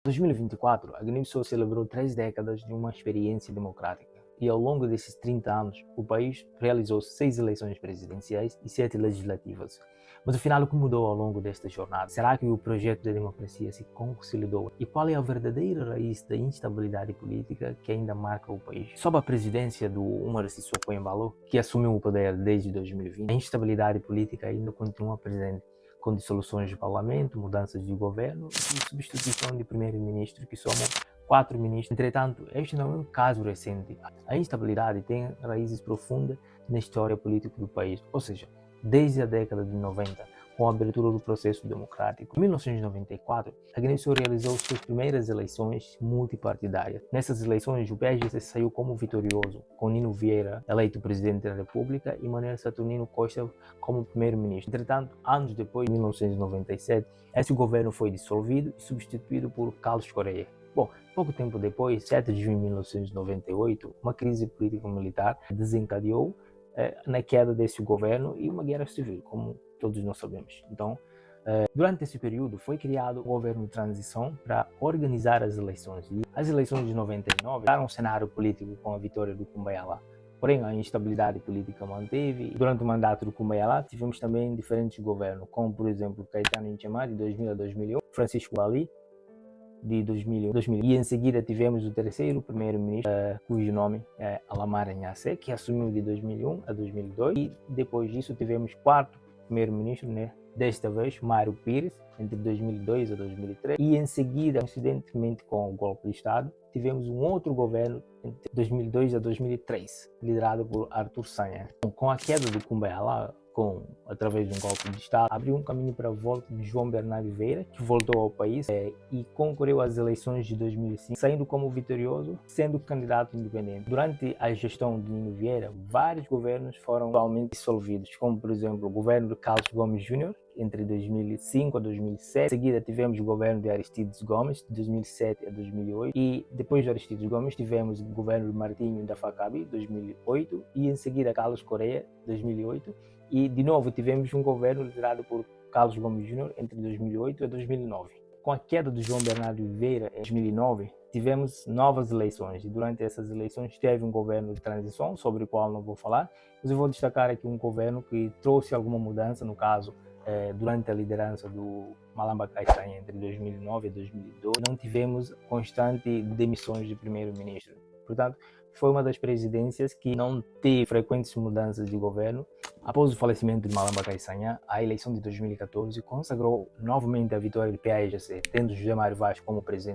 Em 2024, a Guiné-Bissau celebrou 3 décadas de uma experiência democrática. E ao longo desses 30 anos, o país realizou 6 eleições presidenciais e 7 legislativas. Mas afinal, o que mudou ao longo desta jornada? Será que o projeto da democracia se consolidou? E qual é a verdadeira raiz da instabilidade política que ainda marca o país? Sob a presidência do Umar Sissoko Embalo, que assumiu o poder desde 2020, a instabilidade política ainda continua presente, com dissoluções de parlamento, mudanças de governo e substituição de primeiro-ministro, que somam 4 ministros. Entretanto, este não é um caso recente. A instabilidade tem raízes profundas na história política do país, ou seja, desde a década de 90, com a abertura do processo democrático. Em 1994, a Guiné-Bissau realizou suas primeiras eleições multipartidárias. Nessas eleições, o PSGC saiu como vitorioso, com Nino Vieira eleito presidente da República e Manuel Saturnino Costa como primeiro-ministro. Entretanto, anos depois, em 1997, esse governo foi dissolvido e substituído por Carlos Correia. Bom, pouco tempo depois, 7 de junho de 1998, uma crise político-militar desencadeou na queda desse governo e uma guerra civil, como todos nós sabemos. Então, durante esse período, foi criado o governo de transição para organizar as eleições. E as eleições de 99 deram um cenário político com a vitória do Kumbaya. Porém, a instabilidade política manteve. Durante o mandato do Kumbaya, tivemos também diferentes governos, como, por exemplo, Caetano Hichilema, de 2000 a 2001, Francisco Ali, de 2000. E em seguida tivemos o terceiro primeiro-ministro, cujo nome é Alamara Nhase, que assumiu de 2001 a 2002. E depois disso tivemos o quarto primeiro-ministro, né? Desta vez Mário Pires, entre 2002 a 2003. E em seguida, coincidentemente com o golpe de Estado, tivemos um outro governo entre 2002 a 2003, liderado por Artur Sanha. Com a queda do Kumbaya, através de um golpe de Estado, abriu um caminho para a volta de João Bernardo Vieira, que voltou ao país e concorreu às eleições de 2005, saindo como vitorioso, sendo candidato independente. Durante a gestão de Nino Vieira, vários governos foram totalmente dissolvidos, como por exemplo o governo de Carlos Gomes Júnior, entre 2005 a 2007. Em seguida tivemos o governo de Aristides Gomes, de 2007 a 2008. E depois de Aristides Gomes tivemos o governo de Martinho da Facabi, 2008. E em seguida Carlos Correia, 2008. E de novo tivemos um governo liderado por Carlos Gomes Júnior entre 2008 e 2009. Com a queda de João Bernardo Vieira em 2009, tivemos novas eleições. E durante essas eleições teve um governo de transição, sobre o qual não vou falar. Mas eu vou destacar aqui um governo que trouxe alguma mudança, no caso, durante a liderança do Malamba Castanha entre 2009 e 2012, não tivemos constante demissões de primeiro-ministro. Portanto, foi uma das presidências que não teve frequentes mudanças de governo. Após o falecimento de Malamba Castanha, a eleição de 2014 consagrou novamente a vitória do PAIGC, tendo José Mário Vaz como presidente.